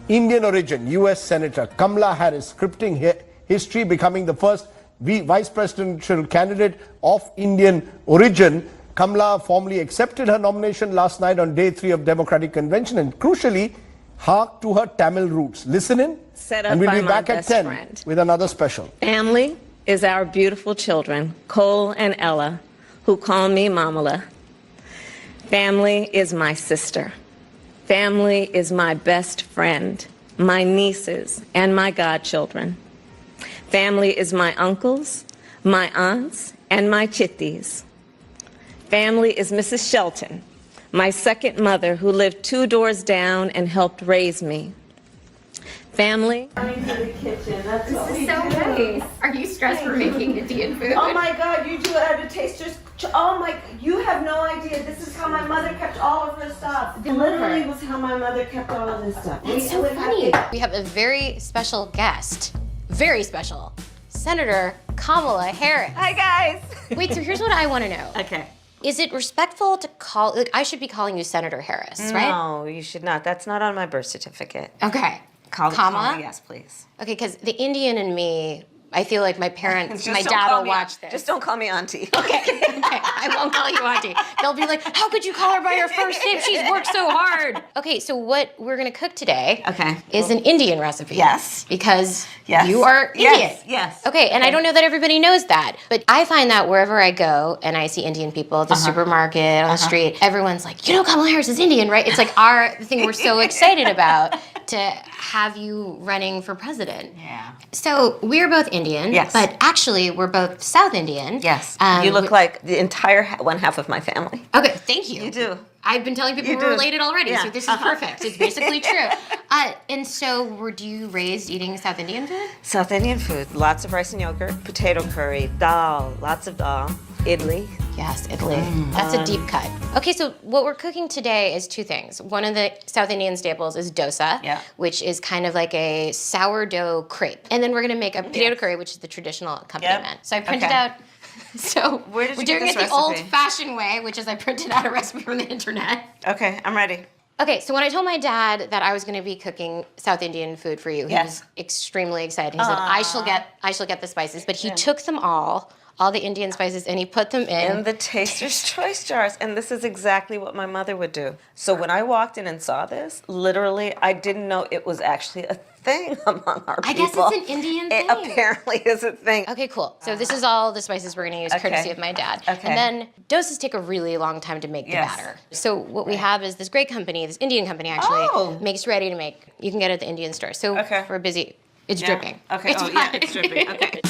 Indian origin U.S. Senator Kamala Harris scripting history, becoming the first vice presidential candidate of Indian origin. Kamala formally accepted her nomination last night on day 3 of Democratic Convention and crucially harked to her Tamil roots. Listen in, and we'll be back at 10 with another special. Family is our beautiful children, Cole and Ella, who call me Mamala. Family is my sister. Family is my best friend, my nieces, and my godchildren. Family is my uncles, my aunts, and my chitties. Family is Mrs. Shelton, my second mother who lived 2 doors down and helped raise me. Family. Coming to the kitchen. That's this is so nice. Are you stressed for making Indian food? Oh my God, you do it at a taster's. Oh my, you have no idea. This is how my mother kept all of her stuff. It literally was how my mother kept all of this stuff. It's so funny. We have a very special guest. Very special. Senator Kamala Harris. Hi guys. Wait, so here's what I want to know. Okay. Is it respectful to call, like, I should be calling you Senator Harris, right? No, you should not. That's not on my birth certificate. Okay. Call Kamala? Yes, please. Okay, because the Indian in me, I feel like my parents, Just my don't dad call will me- watch this. Just don't call me auntie. Okay, I won't call you auntie. They'll be like, how could you call her by her first name? She's worked so hard. Okay, so what we're gonna cook today is an Indian recipe. Yes. Because Yes. you are Indian. Yes. Okay, and I don't know that everybody knows that, but I find that wherever I go and I see Indian people at the supermarket, on the street, everyone's like, you know Kamala Harris is Indian, right? It's like the thing we're so excited about to have you running for president. Yeah. So we're both Indian, Yes. but actually we're both South Indian. Yes. You look like the entire one half of my family. Okay, thank you. You do. I've been telling people You we're do. related already, Yeah. so this is perfect. It's basically true. And so were you raised eating South Indian food? South Indian food. Lots of rice and yogurt, potato curry, dal, lots of dal, idli. Yes, Italy. That's a deep cut. Okay, so what we're cooking today is 2 things. One of the South Indian staples is dosa, which is kind of like a sourdough crepe. And then we're gonna make a potato curry, which is the traditional accompaniment. So I printed out, so Where did we're you doing get it this the recipe? old-fashioned way, which is I printed out a recipe from the internet. Okay, I'm ready. Okay, so when I told my dad that I was going to be cooking South Indian food for you, he was extremely excited. He said, "I shall get the spices," but he took them all the Indian spices, and he put them in the taster's choice jars, and this is exactly what my mother would do. So when I walked in and saw this, literally, I didn't know it was actually a thing among our people. I guess it's an Indian thing. It apparently is a thing. Okay, cool. So this is all the spices we're gonna use, courtesy of my dad. Okay. And then dosas take a really long time to make the batter. So what we have is this great company, this Indian company actually, makes ready to make. You can get it at the Indian store. So we're busy. It's dripping. Okay. It's It's dripping. Okay.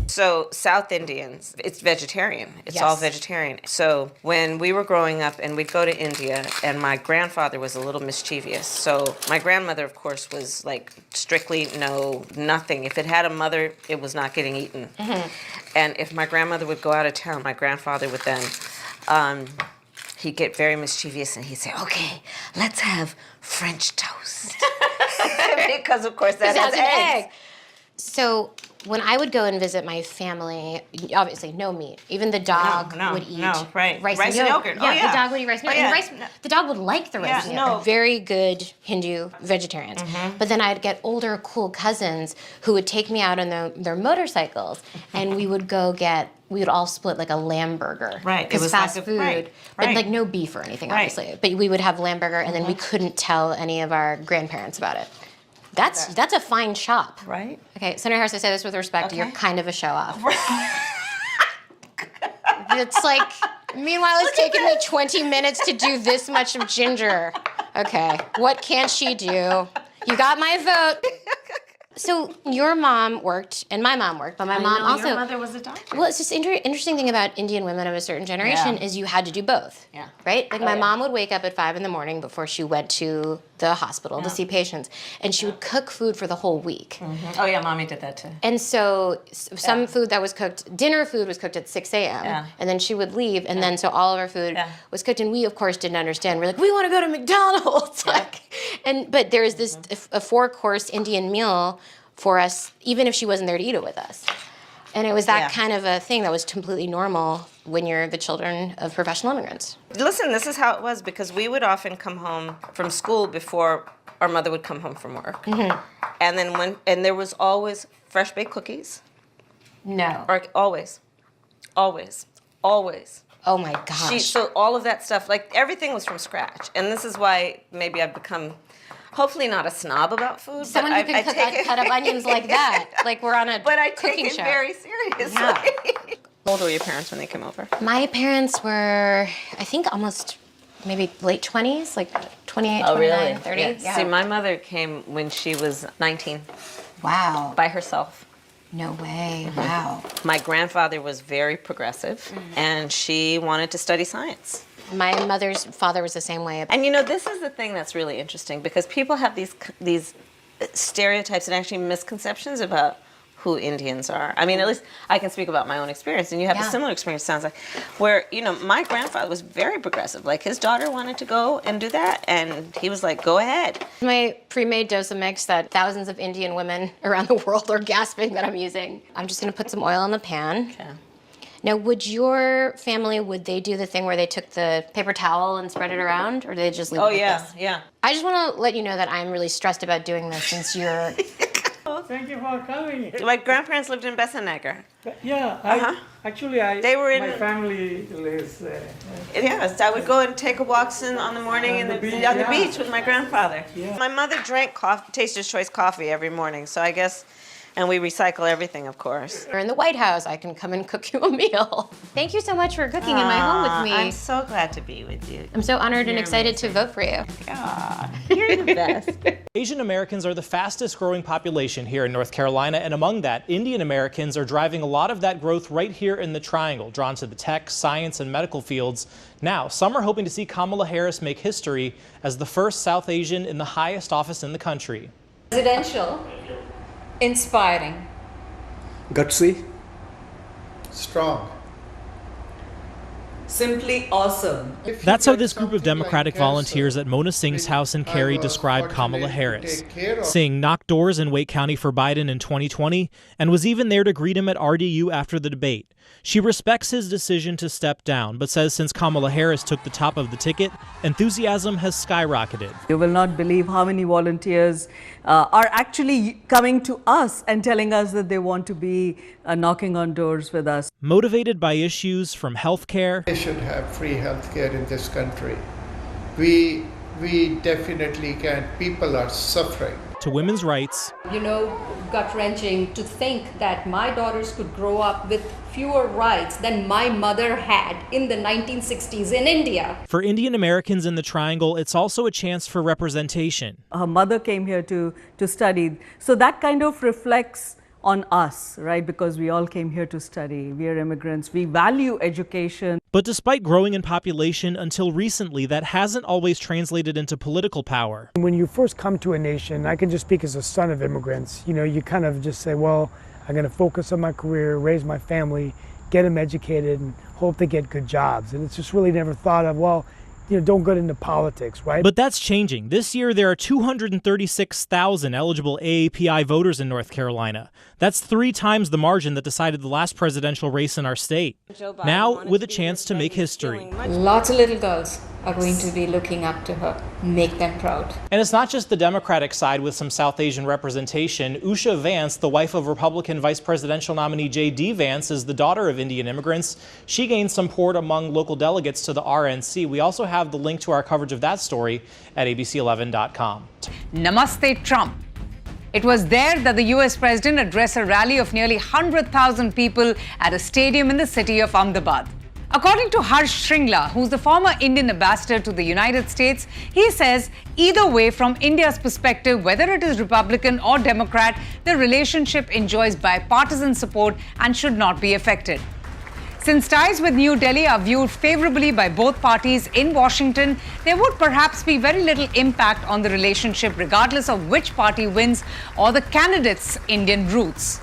So South Indians, it's vegetarian. It's all vegetarian. So when we were growing up and we'd go to India, and my grandfather was a little mischievous. So my grandmother, of course, was like strictly no, nothing. If it had a mother, it was not getting eaten. And if my grandmother would go out of town, my grandfather would then, he'd get very mischievous and he'd say, okay, let's have French toast. Because of course that has an eggs. egg. So when I would go and visit my family, obviously no meat. Even the dog would eat rice and yogurt. Yeah, the dog would eat rice and yogurt. And the dog would like the rice and yogurt. Very good Hindu vegetarians. But then I'd get older, cool cousins who would take me out on their motorcycles, and we would all split like a lamb burger. Right. Because fast food, but like no beef or anything, obviously. But we would have lamb burger, and then we couldn't tell any of our grandparents about it. That's a fine shop. Right. Okay, Senator Harris, I say this with respect. You're kind of a show-off. It's like, meanwhile, it's taken me 20 minutes to do this much of ginger. Okay, what can't she do? You got my vote. So your mom worked, and my mom worked, but my mom also. Your mother was a doctor. Well, it's just interesting thing about Indian women of a certain generation is you had to do both. Yeah. Right? Like my mom would wake up at 5 a.m. before she went to the hospital to see patients, and she would cook food for the whole week. Oh yeah, mommy did that too. And so some food that was cooked, dinner food was cooked at 6 a.m. And then she would leave, and then so all of our food was cooked, and we of course didn't understand. We're like, we want to go to McDonald's, but there is this a 4-course Indian meal for us, even if she wasn't there to eat it with us. And it was that kind of a thing that was completely normal when you're the children of professional immigrants. Listen, this is how it was, because we would often come home from school before our mother would come home from work. And then and there was always fresh baked cookies. No. Or always. Oh my gosh. So all of that stuff, like everything was from scratch. And this is why maybe I've become, hopefully not a snob about food. Someone who can cut up onions like that. Like we're on a cooking show. But I take it very seriously. Yeah. How old were your parents when they came over? My parents were, I think, almost maybe late 20s, like 28, 29, really? 30. Yeah. See, my mother came when she was 19. Wow. By herself. No way. Wow. My grandfather was very progressive, and she wanted to study science. My mother's father was the same way. And this is the thing that's really interesting, because people have these stereotypes and actually misconceptions about who Indians are. I mean, at least I can speak about my own experience, and you have a similar experience, sounds like, where, my grandfather was very progressive. Like, his daughter wanted to go and do that, and he was like, go ahead. My pre-made dosa mix that thousands of Indian women around the world are gasping that I'm using. I'm just gonna put some oil in the pan. Okay. Now, would your family, would they do the thing where they took the paper towel and spread it around, or do they just leave it like this? Yeah. I just want to let you know that I'm really stressed about doing this since you're... Thank you for coming. My grandparents lived in Besanagar. Yeah, actually, They were in... my family lives there. Yes, I would go and take walks on the morning on the beach with my grandfather. Yeah. My mother drank Taster's Choice coffee every morning, so I guess... And we recycle everything, of course. Or in the White House, I can come and cook you a meal. Thank you so much for cooking in my home with me. I'm so glad to be with you. I'm so honored and excited to vote for you. God, you're the best. Asian Americans are the fastest growing population here in North Carolina, and among that, Indian Americans are driving a lot of that growth right here in the Triangle, drawn to the tech, science, and medical fields. Now, some are hoping to see Kamala Harris make history as the first South Asian in the highest office in the country. Presidential. Inspiring. Gutsy. Strong. Simply awesome. That's how this group of Democratic volunteers at Mona Singh's house in Cary described Kamala Harris, saying knocked doors in Wake County for Biden in 2020 and was even there to greet him at RDU after the debate. She respects his decision to step down, but says since Kamala Harris took the top of the ticket, enthusiasm has skyrocketed. You will not believe how many volunteers are actually coming to us and telling us that they want to be knocking on doors with us. Motivated by issues from healthcare. They should have free healthcare in this country. We definitely can. People are suffering. To women's rights. Gut-wrenching to think that my daughters could grow up with fewer rights than my mother had in the 1960s in India. For Indian Americans in the Triangle, it's also a chance for representation. Her mother came here to study. So that kind of reflects on us, right? Because we all came here to study. We are immigrants. We value education. But despite growing in population, until recently, that hasn't always translated into political power. When you first come to a nation, I can just speak as a son of immigrants, you kind of just say, well, I'm going to focus on my career, raise my family, get them educated, and hope they get good jobs. And it's just really never thought of, well, don't get into politics, right? But that's changing. This year, there are 236,000 eligible AAPI voters in North Carolina. That's 3 times the margin that decided the last presidential race in our state. Now, with a chance to make history. Lots of little girls are going to be looking up to her. Make them proud. And it's not just the Democratic side with some South Asian representation. Usha Vance, the wife of Republican vice presidential nominee J.D. Vance, is the daughter of Indian immigrants. She gained support among local delegates to the RNC. We also have the link to our coverage of that story at abc11.com. Namaste, Trump. It was there that the U.S. president addressed a rally of nearly 100,000 people at a stadium in the city of Ahmedabad. According to Harsh Shringla, who's the former Indian ambassador to the United States, he says either way, from India's perspective, whether it is Republican or Democrat, the relationship enjoys bipartisan support and should not be affected. Since ties with New Delhi are viewed favorably by both parties in Washington, there would perhaps be very little impact on the relationship regardless of which party wins or the candidate's Indian roots.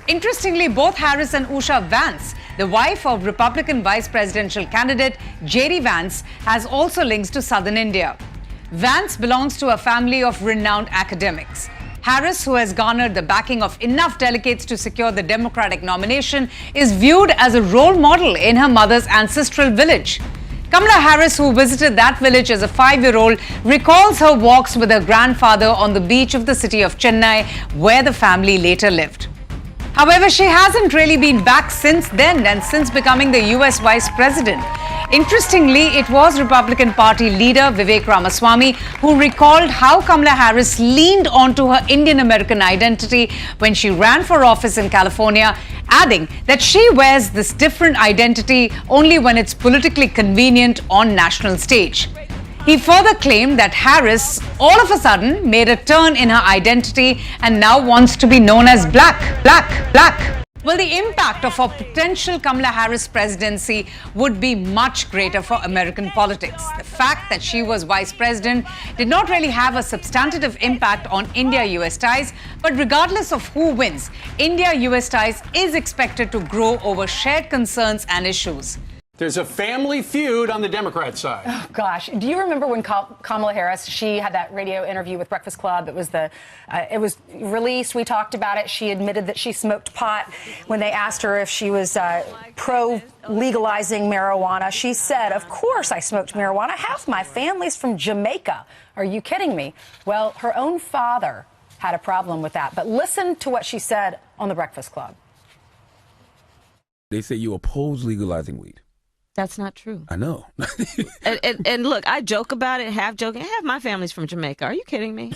Interestingly, both Harris and Usha Vance, the wife of Republican vice presidential candidate J.D. Vance, has also links to southern India. Vance belongs to a family of renowned academics. Harris, who has garnered the backing of enough delegates to secure the Democratic nomination, is viewed as a role model in her mother's ancestral village. Kamala Harris, who visited that village as a 5-year-old, recalls her walks with her grandfather on the beach of the city of Chennai, where the family later lived. However, she hasn't really been back since then and since becoming the US Vice President. Interestingly, it was Republican Party leader Vivek Ramaswamy who recalled how Kamala Harris leaned onto her Indian American identity when she ran for office in California, adding that she wears this different identity only when it's politically convenient on national stage. He further claimed that Harris all of a sudden made a turn in her identity and now wants to be known as black. Well, the impact of a potential Kamala Harris presidency would be much greater for American politics. The fact that she was vice president did not really have a substantive impact on India-US ties, but regardless of who wins, India-US ties is expected to grow over shared concerns and issues. There's a family feud on the Democrat side. Oh, gosh. Do you remember when Kamala Harris, she had that radio interview with Breakfast Club? It was released. We talked about it. She admitted that she smoked pot. When they asked her if she was pro-legalizing marijuana, she said, of course I smoked marijuana. Half my family's from Jamaica. Are you kidding me? Well, her own father had a problem with that. But listen to what she said on the Breakfast Club. They say you oppose legalizing weed. That's not true. I know. and look, I joke about it, half joking. Half my family's from Jamaica. Are you kidding me?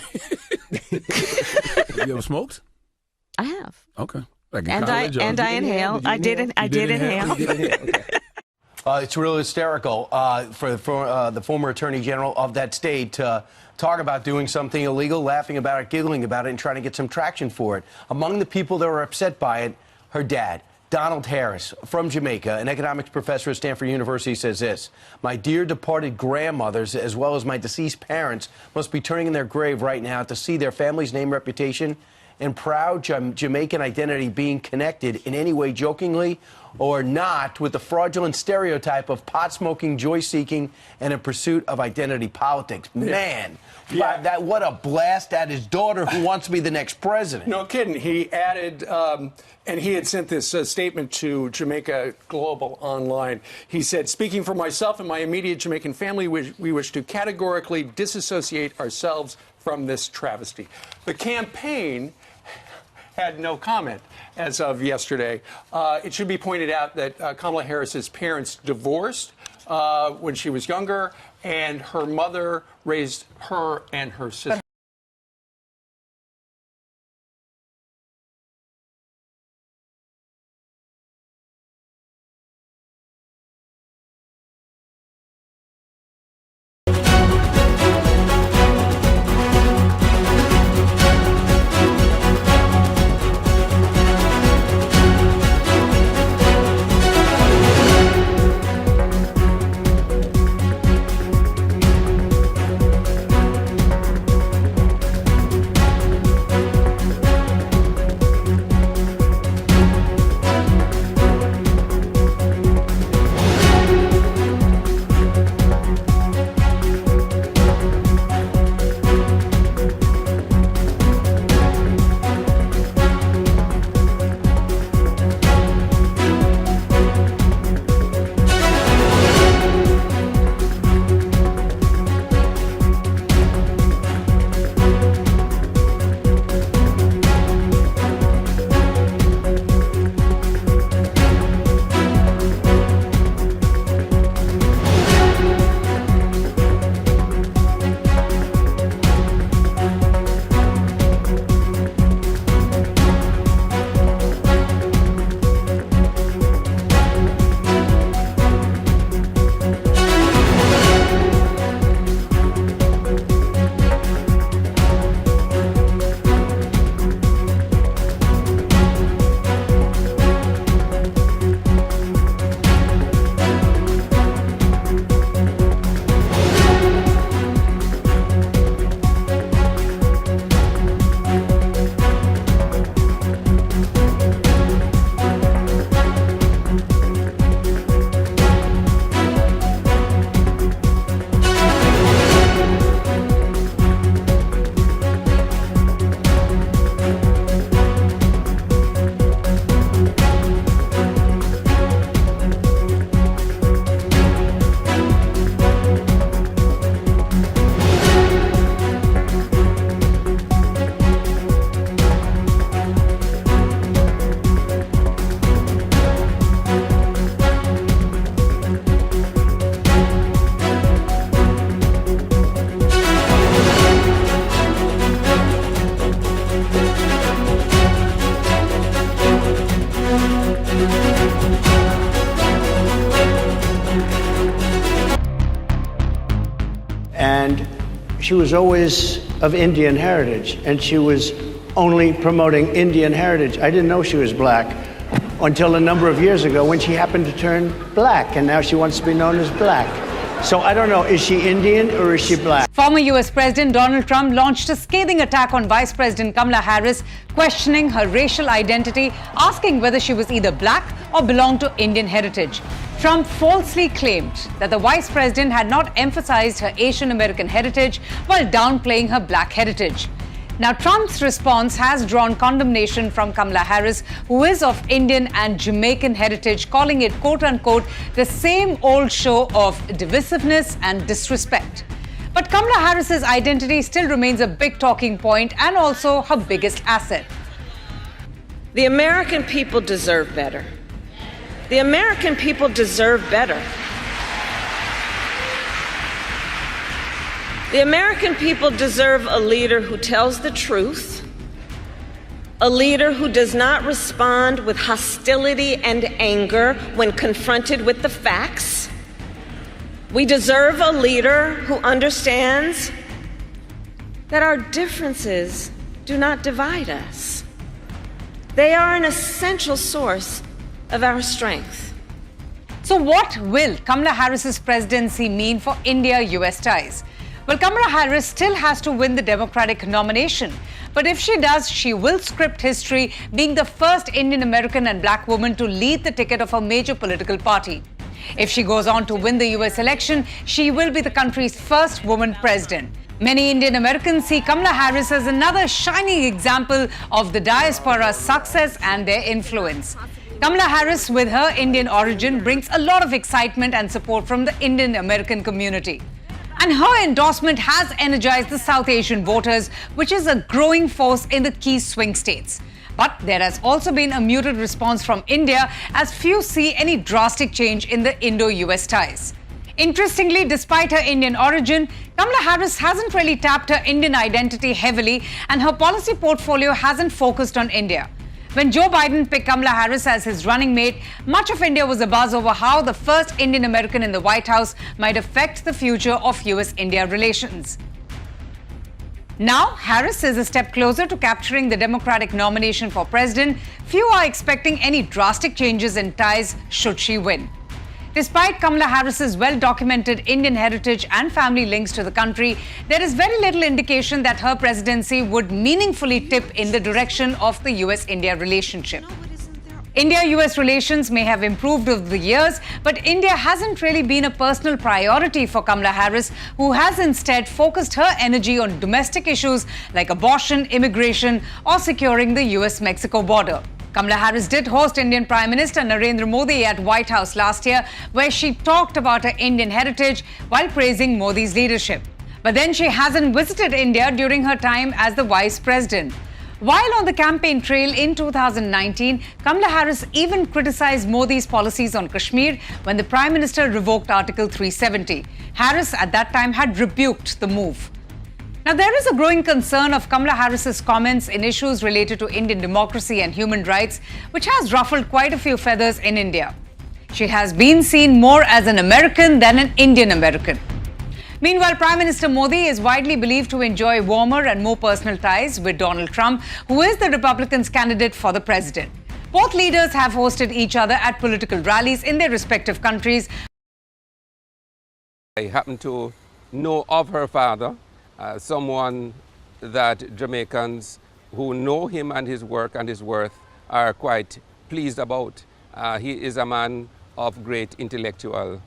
Have you ever smoked? I have. Okay. Like I inhale. I did inhale. Okay. It's really hysterical for the former attorney general of that state to talk about doing something illegal, laughing about it, giggling about it, and trying to get some traction for it. Among the people that were upset by it, her dad. Donald Harris from Jamaica, an economics professor at Stanford University, says this: my dear departed grandmothers, as well as my deceased parents, must be turning in their grave right now to see their family's name, reputation, and proud Jamaican identity being connected in any way, jokingly or not, with the fraudulent stereotype of pot-smoking, joy-seeking, and in pursuit of identity politics. Man, what a blast at his daughter who wants to be the next president. No kidding. He added, and he had sent this statement to Jamaica Global Online. He said, speaking for myself and my immediate Jamaican family, we wish to categorically disassociate ourselves from this travesty. The campaign had no comment as of yesterday. It should be pointed out that Kamala Harris's parents divorced when she was younger, and her mother raised her and her sister. She was always of Indian heritage, and she was only promoting Indian heritage. I didn't know she was black until a number of years ago when she happened to turn black, and now she wants to be known as black. So I don't know, is she Indian or is she black? Former US President Donald Trump launched a scathing attack on Vice President Kamala Harris, questioning her racial identity, asking whether she was either black or belonged to Indian heritage. Trump falsely claimed that the Vice President had not emphasized her Asian American heritage while downplaying her black heritage. Now, Trump's response has drawn condemnation from Kamala Harris, who is of Indian and Jamaican heritage, calling it, quote-unquote, the same old show of divisiveness and disrespect. But Kamala Harris's identity still remains a big talking point and also her biggest asset. The American people deserve better. The American people deserve better. The American people deserve a leader who tells the truth, a leader who does not respond with hostility and anger when confronted with the facts. We deserve a leader who understands that our differences do not divide us. They are an essential source of our strength. So what will Kamala Harris's presidency mean for India-US ties? Well, Kamala Harris still has to win the Democratic nomination. But if she does, she will script history, being the first Indian American and black woman to lead the ticket of a major political party. If she goes on to win the US election, she will be the country's first woman president. Many Indian Americans see Kamala Harris as another shining example of the diaspora's success and their influence. Kamala Harris, with her Indian origin, brings a lot of excitement and support from the Indian American community. And her endorsement has energized the South Asian voters, which is a growing force in the key swing states. But there has also been a muted response from India, as few see any drastic change in the Indo-US ties. Interestingly, despite her Indian origin, Kamala Harris hasn't really tapped her Indian identity heavily, and her policy portfolio hasn't focused on India. When Joe Biden picked Kamala Harris as his running mate, much of India was abuzz over how the first Indian American in the White House might affect the future of US-India relations. Now, Harris is a step closer to capturing the Democratic nomination for president. Few are expecting any drastic changes in ties should she win. Despite Kamala Harris's well-documented Indian heritage and family links to the country, there is very little indication that her presidency would meaningfully tip in the direction of the US-India relationship. India-US relations may have improved over the years, but India hasn't really been a personal priority for Kamala Harris, who has instead focused her energy on domestic issues like abortion, immigration, or securing the US-Mexico border. Kamala Harris did host Indian Prime Minister Narendra Modi at White House last year, where she talked about her Indian heritage while praising Modi's leadership. But then she hasn't visited India during her time as the Vice President. While on the campaign trail in 2019, Kamala Harris even criticized Modi's policies on Kashmir when the Prime Minister revoked Article 370. Harris at that time had rebuked the move. Now, there is a growing concern of Kamala Harris's comments in issues related to Indian democracy and human rights, which has ruffled quite a few feathers in India. She has been seen more as an American than an Indian American. Meanwhile, Prime Minister Modi is widely believed to enjoy warmer and more personal ties with Donald Trump, who is the Republicans' candidate for the president. Both leaders have hosted each other at political rallies in their respective countries. I happen to know of her father. Someone that Jamaicans who know him and his work and his worth are quite pleased about. He is a man of great intellectual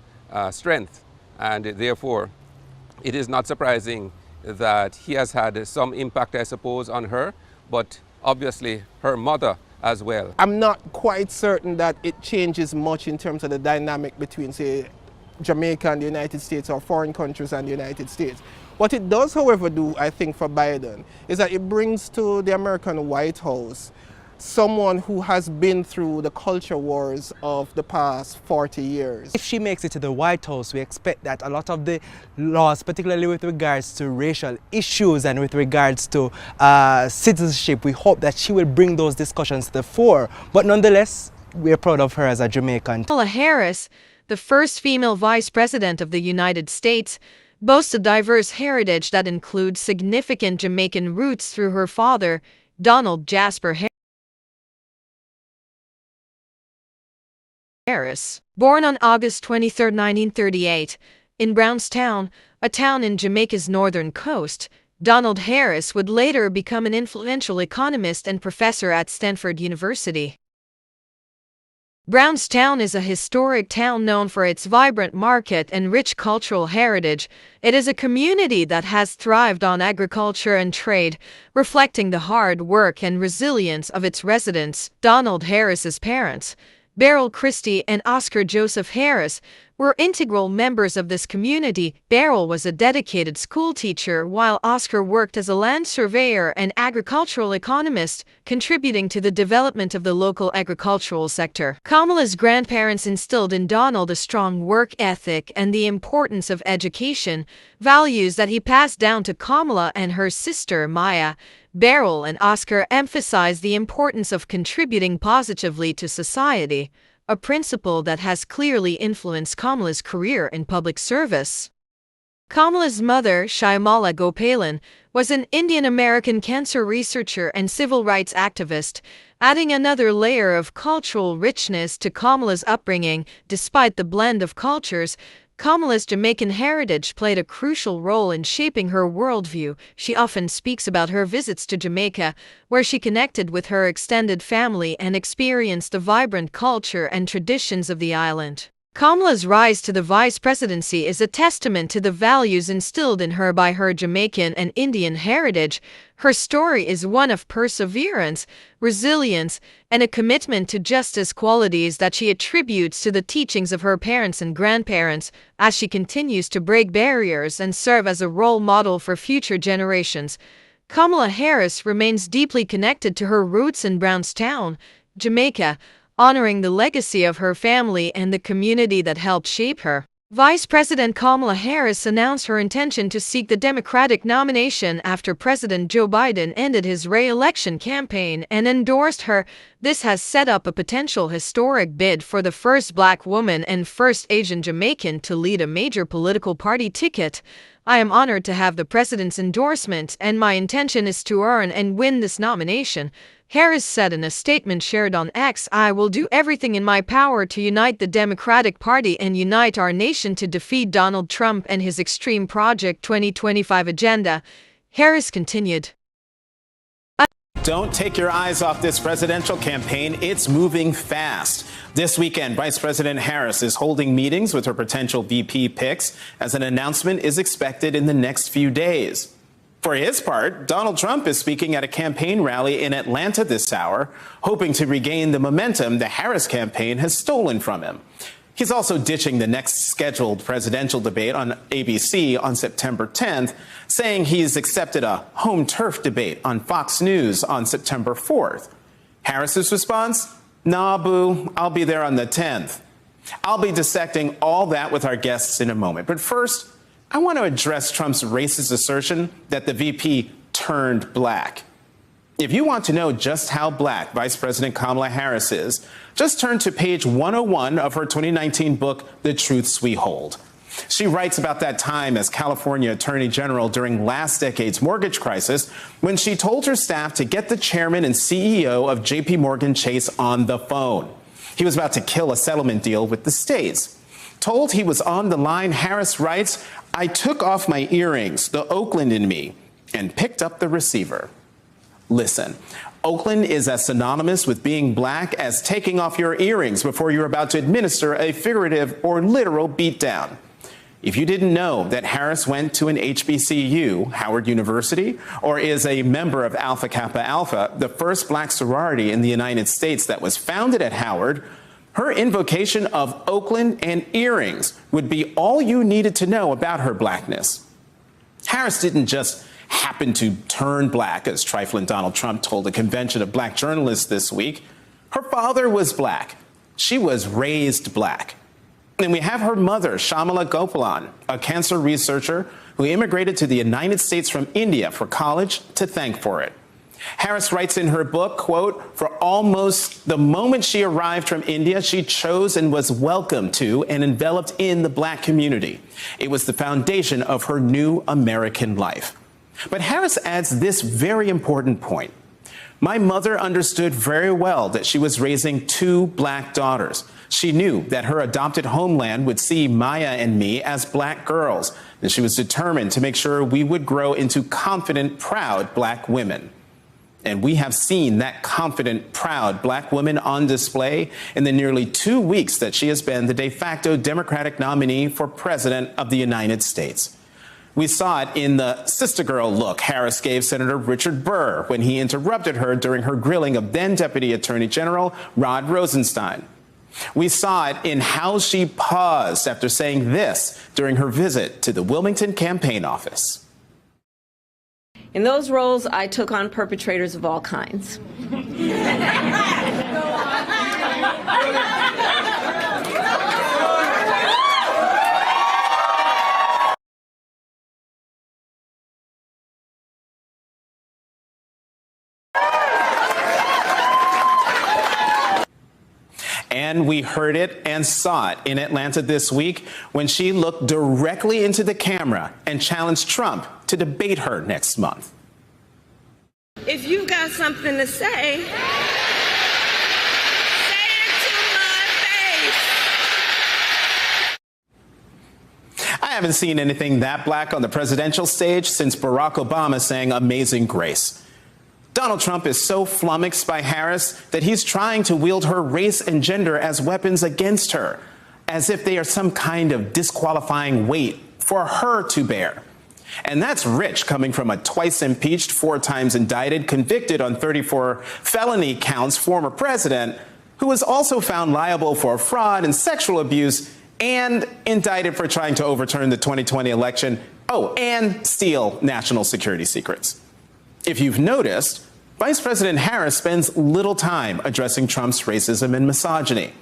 strength, and therefore it is not surprising that he has had some impact, I suppose, on her, but obviously her mother as well. I'm not quite certain that it changes much in terms of the dynamic between, say, Jamaica and the United States, or foreign countries and the United States. What it does, however, do, I think, for Biden is that it brings to the American White House someone who has been through the culture wars of the past 40 years. If she makes it to the White House, we expect that a lot of the laws, particularly with regards to racial issues and with regards to citizenship, we hope that she will bring those discussions to the fore. But nonetheless, we're proud of her as a Jamaican. Kamala Harris, the first female vice president of the United States, boasts a diverse heritage that includes significant Jamaican roots through her father, Donald Jasper Harris. Born on August 23, 1938, in Brownstown, a town in Jamaica's northern coast, Donald Harris would later become an influential economist and professor at Stanford University. Brownstown is a historic town known for its vibrant market and rich cultural heritage. It is a community that has thrived on agriculture and trade, reflecting the hard work and resilience of its residents. Donald Harris's parents, Beryl Christie and Oscar Joseph Harris, were integral members of this community. Beryl was a dedicated schoolteacher, while Oscar worked as a land surveyor and agricultural economist, contributing to the development of the local agricultural sector. Kamala's grandparents instilled in Donald a strong work ethic and the importance of education, values that he passed down to Kamala and her sister Maya. Beryl and Oscar emphasized the importance of contributing positively to society, a principle that has clearly influenced Kamala's career in public service. Kamala's mother, Shyamala Gopalan, was an Indian-American cancer researcher and civil rights activist, adding another layer of cultural richness to Kamala's upbringing. Despite the blend of cultures, Kamala's Jamaican heritage played a crucial role in shaping her worldview. She often speaks about her visits to Jamaica, where she connected with her extended family and experienced the vibrant culture and traditions of the island. Kamala's rise to the vice presidency is a testament to the values instilled in her by her Jamaican and Indian heritage. Her story is one of perseverance, resilience, and a commitment to justice, qualities that she attributes to the teachings of her parents and grandparents. As she continues to break barriers and serve as a role model for future generations, Kamala Harris remains deeply connected to her roots in Brownstown, Jamaica, honoring the legacy of her family and the community that helped shape her. Vice President Kamala Harris announced her intention to seek the Democratic nomination after President Joe Biden ended his re-election campaign and endorsed her. This has set up a potential historic bid for the first Black woman and first Asian Jamaican to lead a major political party ticket. I am honored to have the president's endorsement, and my intention is to earn and win this nomination, Harris said in a statement shared on X. I will do everything in my power to unite the Democratic Party and unite our nation to defeat Donald Trump and his Extreme Project 2025 agenda, Harris continued. Don't take your eyes off this presidential campaign. It's moving fast. This weekend, Vice President Harris is holding meetings with her potential VP picks as an announcement is expected in the next few days. For his part, Donald Trump is speaking at a campaign rally in Atlanta this hour, hoping to regain the momentum the Harris campaign has stolen from him. He's also ditching the next scheduled presidential debate on ABC on September 10th, saying he's accepted a home turf debate on Fox News on September 4th. Harris's response? Nah, boo, I'll be there on the 10th. I'll be dissecting all that with our guests in a moment. But first, I want to address Trump's racist assertion that the VP turned black. If you want to know just how black Vice President Kamala Harris is, just turn to page 101 of her 2019 book, The Truths We Hold. She writes about that time as California Attorney General during last decade's mortgage crisis when she told her staff to get the chairman and CEO of JP Morgan Chase on the phone. He was about to kill a settlement deal with the states. Told he was on the line, Harris writes, I took off my earrings, the Oakland in me, and picked up the receiver. Listen, Oakland is as synonymous with being black as taking off your earrings before you're about to administer a figurative or literal beatdown. If you didn't know that Harris went to an HBCU, Howard University, or is a member of Alpha Kappa Alpha, the first black sorority in the United States that was founded at Howard, her invocation of Oakland and earrings would be all you needed to know about her blackness. Harris didn't just happen to turn black, as trifling Donald Trump told a convention of black journalists this week. Her father was black. She was raised black. And we have her mother, Shyamala Gopalan, a cancer researcher who immigrated to the United States from India for college, to thank for it. Harris writes in her book, quote, "For almost the moment she arrived from India, she chose and was welcomed to and enveloped in the black community. It was the foundation of her new American life." But Harris adds this very important point. "My mother understood very well that she was raising two black daughters. She knew that her adopted homeland would see Maya and me as black girls, and she was determined to make sure we would grow into confident, proud black women." And we have seen that confident, proud black woman on display in the nearly 2 weeks that she has been the de facto Democratic nominee for President of the United States. We saw it in the sister girl look Harris gave Senator Richard Burr when he interrupted her during her grilling of then Deputy Attorney General Rod Rosenstein. We saw it in how she paused after saying this during her visit to the Wilmington campaign office. In those roles, I took on perpetrators of all kinds. And we heard it and saw it in Atlanta this week when she looked directly into the camera and challenged Trump to debate her next month. If you've got something to say it to my face. I haven't seen anything that black on the presidential stage since Barack Obama sang Amazing Grace. Donald Trump is so flummoxed by Harris that he's trying to wield her race and gender as weapons against her, as if they are some kind of disqualifying weight for her to bear. And that's rich coming from a twice impeached, 4 times indicted, convicted on 34 felony counts former president who was also found liable for fraud and sexual abuse and indicted for trying to overturn the 2020 election. Oh, and steal national security secrets. If you've noticed, Vice President Harris spends little time addressing Trump's racism and misogyny.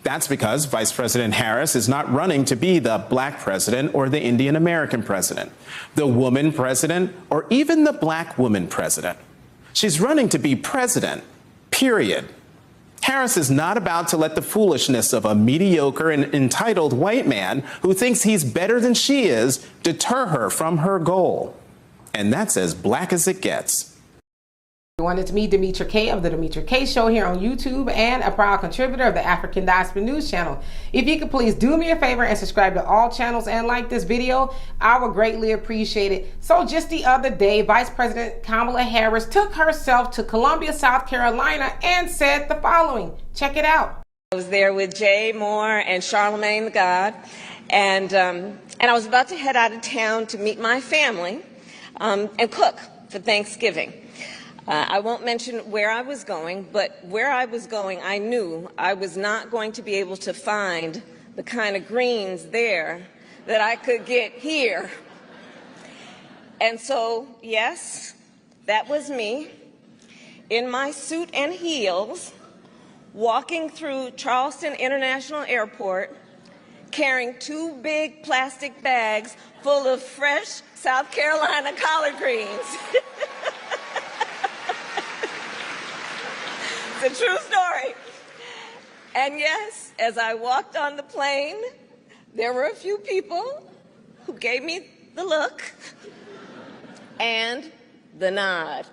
That's because Vice President Harris is not running to be the black president or the Indian American president, the woman president, or even the black woman president. She's running to be president, period. Harris is not about to let the foolishness of a mediocre and entitled white man who thinks he's better than she is deter her from her goal. And that's as black as it gets. It's me, Demetra K of The Demetra K Show here on YouTube and a proud contributor of the African Diaspora News Channel. If you could please do me a favor and subscribe to all channels and like this video, I would greatly appreciate it. So just the other day, Vice President Kamala Harris took herself to Columbia, South Carolina and said the following. Check it out. I was there with Jay Moore and Charlemagne the God, and I was about to head out of town to meet my family and cook for Thanksgiving. I won't mention where I was going, but where I was going, I knew I was not going to be able to find the kind of greens there that I could get here. And so, yes, that was me in my suit and heels, walking through Charleston International Airport, carrying 2 big plastic bags full of fresh South Carolina collard greens. It's a true story. And yes, as I walked on the plane, there were a few people who gave me the look and the nod.